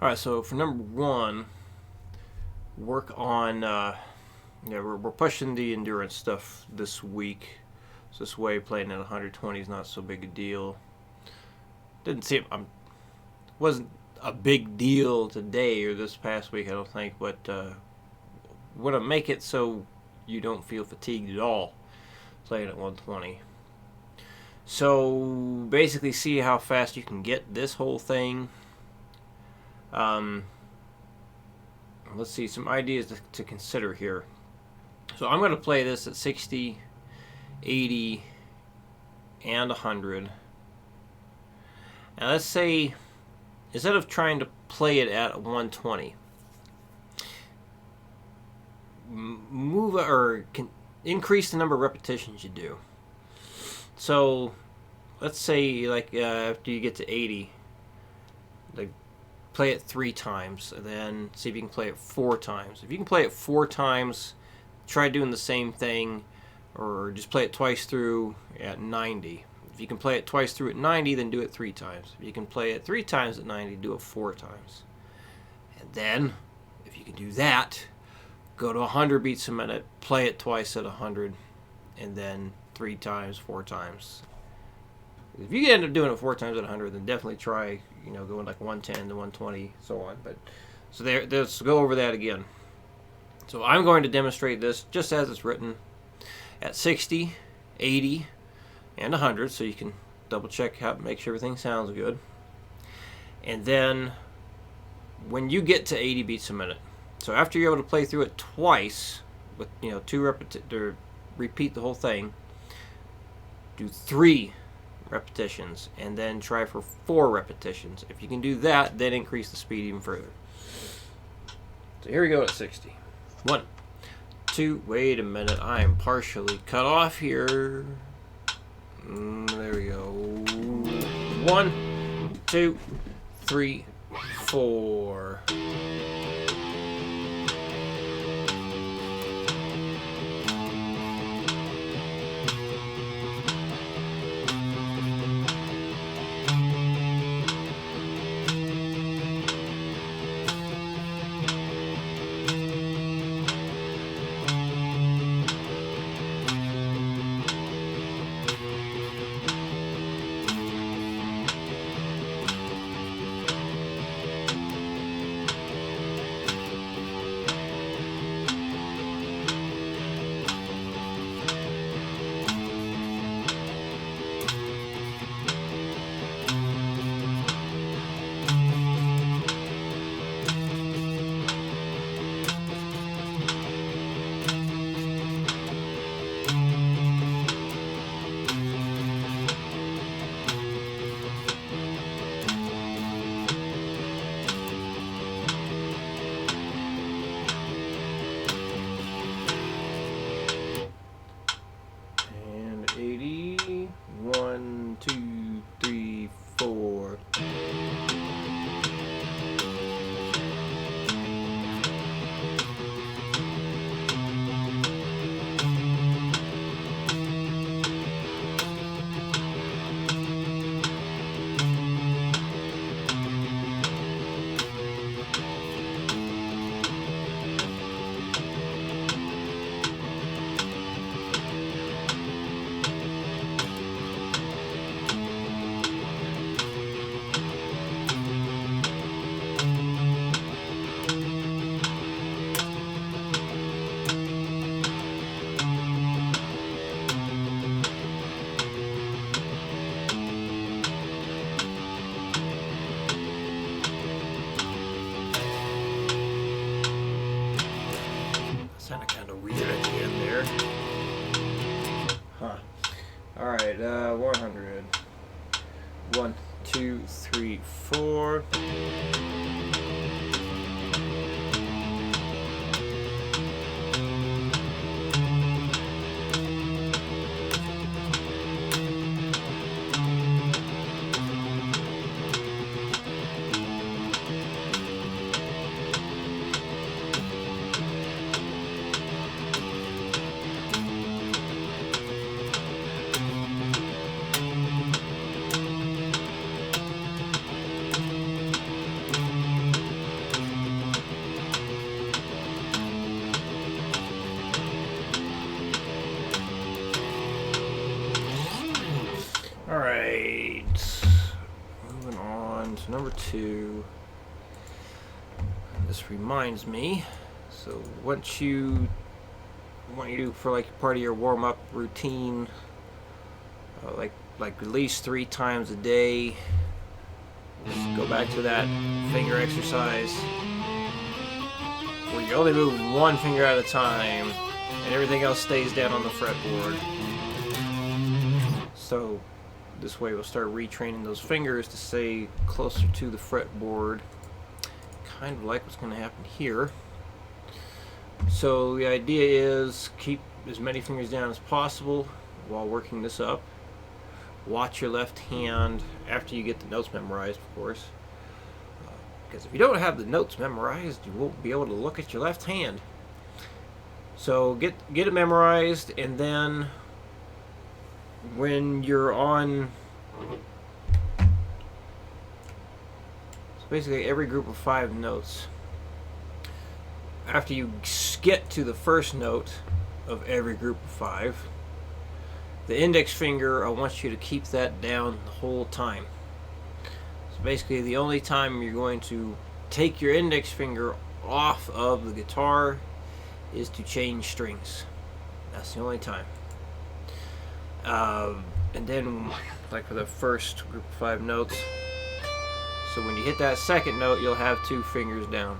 All right, so for number one, work on. We're pushing the endurance stuff this week. So this way, playing at 120 is not so big a deal. Didn't seem wasn't a big deal today or this past week, I don't think, but want to make it so you don't feel fatigued at all playing at 120. So basically, see how fast you can get this whole thing. Let's see some ideas to consider here. So I'm going to play this at 60, 80, and 100. And let's say, instead of trying to play it at 120, move or increase the number of repetitions you do. So let's say, like, after you get to 80, like, play it 3 times, and then see if you can play it 4 times. If you can play it 4 times, try doing the same thing, or just play it twice through at 90. If you can play it twice through at 90, then do it 3 times. If you can play it 3 times at 90, do it 4 times. And then, if you can do that, go to 100 beats a minute, play it twice at 100, and then 3 times, 4 times. If you end up doing it 4 times at 100, then definitely try, going like 110 to 120, so on. But so let's go over that again. So I'm going to demonstrate this just as it's written at 60, 80, and 100, so you can double check how, make sure everything sounds good. And then when you get to 80 beats a minute, so after you're able to play through it twice with 2 to repeat the whole thing, do 3 repetitions, and then try for 4 repetitions. If you can do that, then increase the speed even further. So here we go at 60. 1, 2, wait a minute, I am partially cut off here. There we go. 1, 2, 3, 4. And 80. 1, 2, 3, 4. Sounded kind of weird at the end there. Huh. Alright, 100. 1, 2, 3, 4. number 2. This reminds me. So once you want you to do for like part of your warm-up routine, like at least 3 times a day. Just go back to that finger exercise where you only move one finger at a time and everything else stays down on the fretboard. So this way we'll start retraining those fingers to stay closer to the fretboard, kind of like what's going to happen here. So the idea is keep as many fingers down as possible while working this up. Watch your left hand after you get the notes memorized, of course. Because if you don't have the notes memorized, you won't be able to look at your left hand. So get it memorized, and then when you're on, so basically every group of 5 notes, after you get to the first note of every group of 5, the index finger, I want you to keep that down the whole time. So basically the only time you're going to take your index finger off of the guitar is to change strings. That's the only time. And then, like for the first group of 5 notes, so when you hit that second note, you'll have 2 fingers down.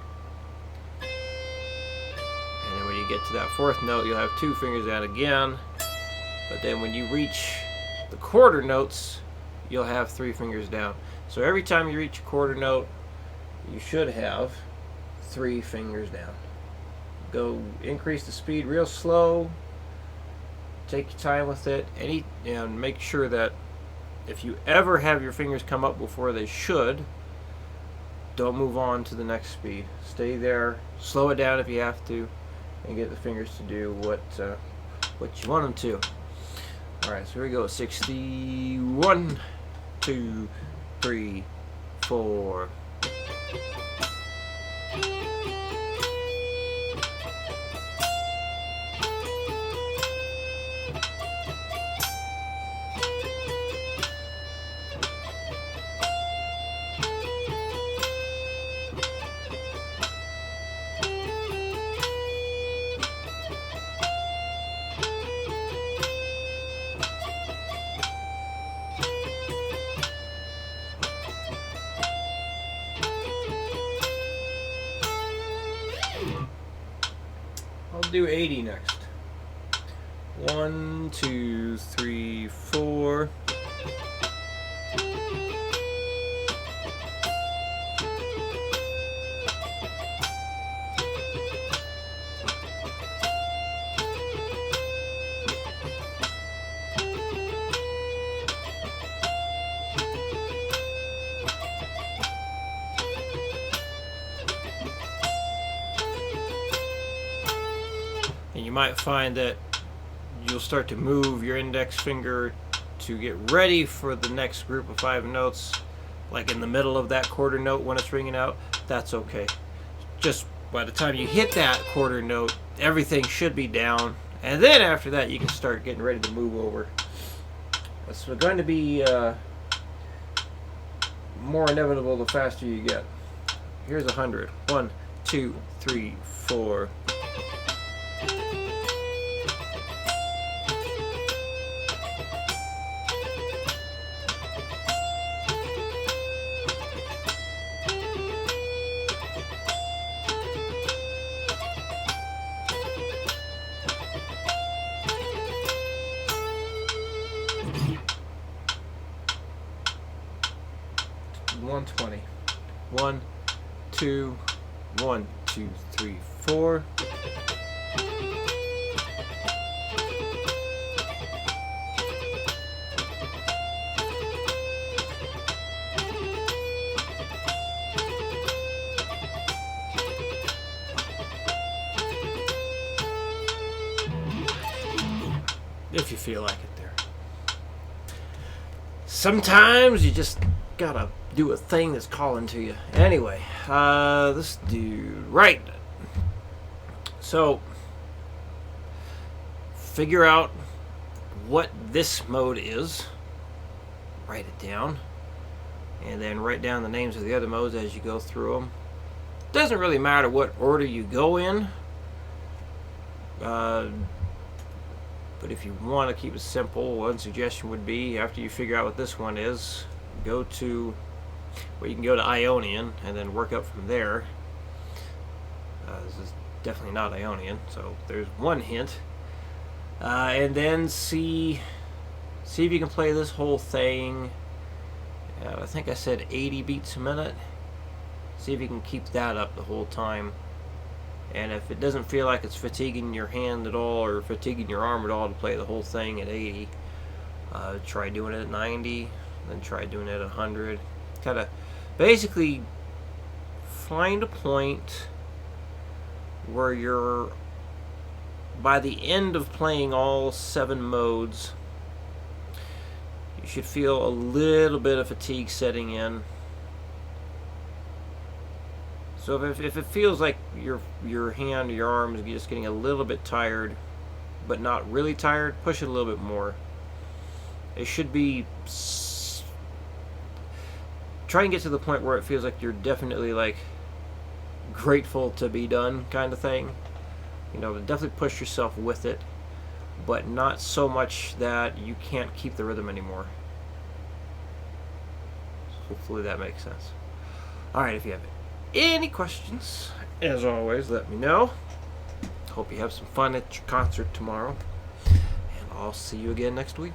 And then when you get to that 4th note, you'll have 2 fingers down again. But then when you reach the quarter notes, you'll have 3 fingers down. So every time you reach a quarter note, you should have 3 fingers down. Go increase the speed real slow. Take your time with it. And make sure that if you ever have your fingers come up before they should, don't move on to the next speed. Stay there. Slow it down if you have to, and get the fingers to do what you want them to. Alright, so here we go. 61, 2, 3, 4. I'll do 80 next. 1, 2, 3, 4. And you might find that you'll start to move your index finger to get ready for the next group of 5 notes, like in the middle of that quarter note when it's ringing out. That's okay. Just by the time you hit that quarter note, everything should be down, and then after that you can start getting ready to move over. It's going to be more inevitable the faster you get. Here's 100. 1, 2, 3, 4. $120. 1, 2, 1, 2, 3, 4. If you feel like it there. Sometimes you just gotta do a thing that's calling to you. Anyway, this dude, right. So, figure out what this mode is. Write it down. and then write down the names of the other modes as you go through them. Doesn't really matter what order you go in, but if you want to keep it simple, one suggestion would be, after you figure out what this one is, go to, well, you can go to Ionian and then work up from there. This is definitely not Ionian, so there's one hint. And then see if you can play this whole thing. I think I said 80 beats a minute. See if you can keep that up the whole time. And if it doesn't feel like it's fatiguing your hand at all or fatiguing your arm at all to play the whole thing at 80, try doing it at 90, then try doing it at 100. Kind of basically find a point where you're, by the end of playing all 7 modes, you should feel a little bit of fatigue setting in. So if it feels like your hand or your arm is just getting a little bit tired, but not really tired, push it a little bit more. It should be, try and get to the point where it feels like you're definitely like grateful to be done, kind of thing. You know, definitely push yourself with it, but not so much that you can't keep the rhythm anymore. Hopefully that makes sense. Alright, if you have any questions, as always, let me know. Hope you have some fun at your concert tomorrow, and I'll see you again next week.